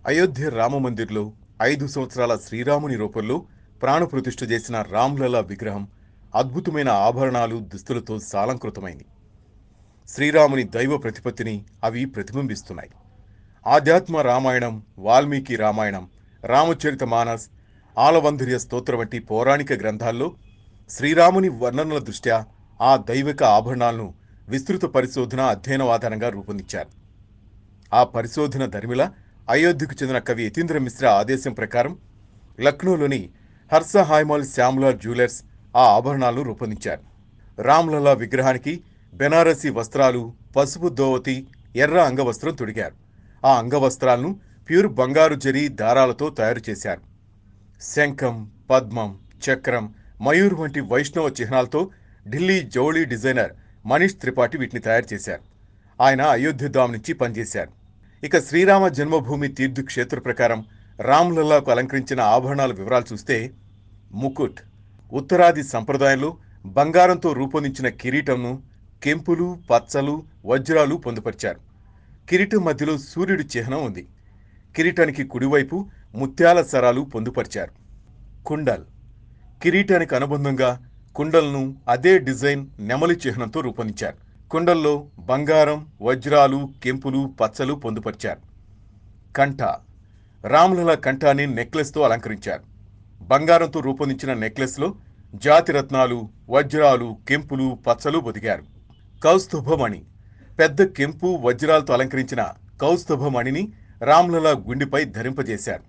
అయోధ్య రామమందిర్లో 5 సంవత్సరాల శ్రీరాముని రూపంలో ప్రాణప్రతిష్ఠ చేసిన రామ్లలా విగ్రహం అద్భుతమైన ఆభరణాలు దుస్తులతో సాలంకృతమైంది. శ్రీరాముని దైవ ప్రతిపత్తిని అవి ప్రతిబింబిస్తున్నాయి. ఆధ్యాత్మ రామాయణం, వాల్మీకి రామాయణం, రామచరిత మానస్, ఆలవంధర్య స్తోత్ర వంటి పౌరాణిక గ్రంథాల్లో శ్రీరాముని వర్ణనల దృష్ట్యా ఆ దైవిక ఆభరణాలను విస్తృత పరిశోధన అధ్యయనం ఆధారంగా రూపొందించారు. ఆ పరిశోధన ధర్మిల అయోధ్యకు చెందిన కవి యతీంద్ర మిశ్రా ఆదేశం ప్రకారం లక్నోలోని హర్ష హాయ్మాల్ శ్యామ్లాల్ జ్యువెలర్స్ ఆ ఆభరణాలను రూపొందించారు. రామ్లలా విగ్రహానికి బెనారసీ వస్త్రాలు, పసుపు దోవతి, ఎర్ర అంగవస్త్రం తొడిగారు. ఆ అంగవస్త్రాలను ప్యూర్ బంగారు జరీ దారాలతో తయారు చేశారు. శంఖం, పద్మం, చక్రం, మయూర్ వంటి వైష్ణవ చిహ్నాలతో ఢిల్లీ జౌళి డిజైనర్ మనీష్ త్రిపాఠి వీటిని తయారు చేశారు. ఆయన అయోధ్యధామ్ నుంచి పనిచేశారు. ఇక శ్రీరామ జన్మభూమి తీర్థక్షేత్ర ప్రకారం రామ్లల్లాకు అలంకరించిన ఆభరణాల వివరాలు చూస్తే, ముకుట్, ఉత్తరాది సంప్రదాయంలో బంగారంతో రూపొందించిన కిరీటంను కెంపులు, పచ్చలు, వజ్రాలు పొందుపరిచారు. కిరీటం మధ్యలో సూర్యుడి చిహ్నం ఉంది. కిరీటానికి కుడివైపు ముత్యాల సరాలు పొందుపరిచారు. కుండల్, కిరీటానికి అనుబంధంగా కుండల్ను అదే డిజైన్ నెమలి చిహ్నంతో రూపొందించారు. కుండల్లో బంగారం, వజ్రాలు, కెంపులు, పచ్చలు పొందుపరిచారు. కంఠ, రామ్లలా కంఠాన్ని నెక్లెస్తో అలంకరించారు. బంగారంతో రూపొందించిన నెక్లెస్లో జాతిరత్నాలు, వజ్రాలు, కెంపులు, పచ్చలు పొదిగారు. కౌస్తుభమణి, పెద్ద కెంపు, వజ్రాలతో అలంకరించిన కౌస్తుభమణిని రామ్లలా గుండెపై ధరింపజేశారు.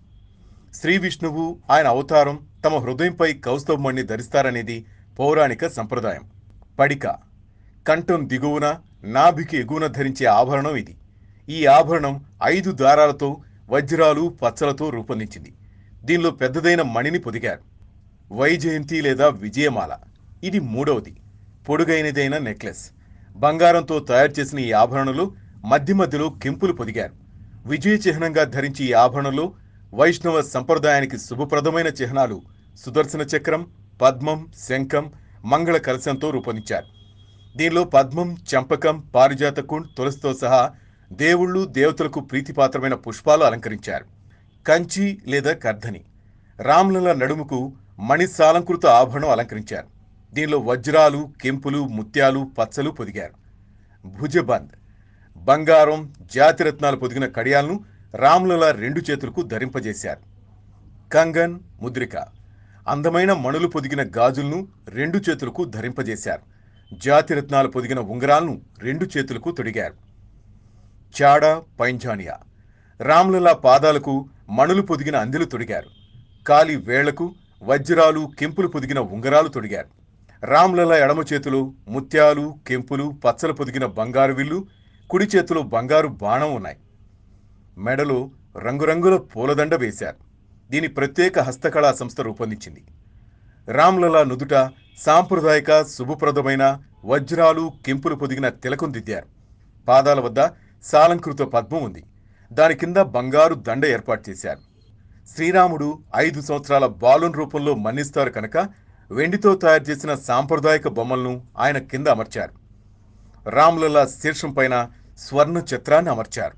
శ్రీ విష్ణువు, ఆయన అవతారం తమ హృదయంపై కౌస్తుభమణిని ధరిస్తారనేది పౌరాణిక సంప్రదాయం. పడిక, కంఠం దిగువన, నాభికి ఎగువన ధరించే ఆభరణం ఇది. ఈ ఆభరణం 5 దారాలతో, వజ్రాలు, పచ్చలతో రూపొందించింది. దీనిలో పెద్దదైన మణిని పొదిగారు. వైజయంతి లేదా విజయమాల, ఇది 3వది, పొడుగైనదైన నెక్లెస్. బంగారంతో తయారు చేసిన ఈ ఆభరణంలో మధ్య మధ్యలో కెంపులు పొదిగారు. విజయ చిహ్నంగా ధరించి ఈ ఆభరణంలో వైష్ణవ సంప్రదాయానికి శుభప్రదమైన చిహ్నాలు సుదర్శన చక్రం, పద్మం, శంఖం, మంగళ కలశంతో రూపొందించారు. దీనిలో పద్మం, చంపకం, పారిజాత కుండ్, తులసితో సహా దేవుళ్ళు, దేవతలకు ప్రీతిపాత్రమైన పుష్పాలు అలంకరించారు. కంచి లేదా కర్ధని, రామ్లలా నడుముకు మణిసాలంకృత ఆభరణం అలంకరించారు. దీనిలో వజ్రాలు, కెంపులు, ముత్యాలు, పచ్చలు పొదిగారు. భుజబంద్, బంగారం, జాతిరత్నాలు పొదిగిన కడియాలను రామ్లలా 2 చేతులకు ధరింపజేశారు. కంగన్, ముద్రిక, అందమైన మణులు పొదిగిన గాజులను 2 చేతులకు ధరింపజేశారు. జాతిరత్నాలు పొదిగిన ఉంగరాలను 2 చేతులకు తొడిగారు. చాడా, పైంజానియా, రామ్లలా పాదాలకు మణులు పొదిగిన అందెలు తొడిగారు. కాలి వేళ్లకు వజ్రాలు, కెంపులు పొదిగిన ఉంగరాలు తొడిగారు. రామ్లలా ఎడమ చేతిలో ముత్యాలు, కెంపులు, పచ్చలు పొదిగిన బంగారు విల్లు, కుడి చేతిలో బంగారు బాణం ఉన్నాయి. మెడలో రంగురంగుల పూలదండ వేశారు. దీని ప్రత్యేక హస్తకళా సంస్థ రూపొందించింది. రామ్లలా నుదుట సాంప్రదాయక శుభప్రదమైన వజ్రాలు, కెంపులు పొదిగిన తిలకం దిద్దారు. పాదాల వద్ద సాలంకృత పద్మం ఉంది. దాని కింద బంగారు దండ ఏర్పాటు చేశారు. శ్రీరాముడు 5 సంవత్సరాల బాలుని రూపంలో మన్నిస్తారు కనుక వెండితో తయారు చేసిన సాంప్రదాయక బొమ్మలను ఆయన కింద అమర్చారు. రామ్లలా శీర్షం పైన స్వర్ణ చిత్రాన్ని అమర్చారు.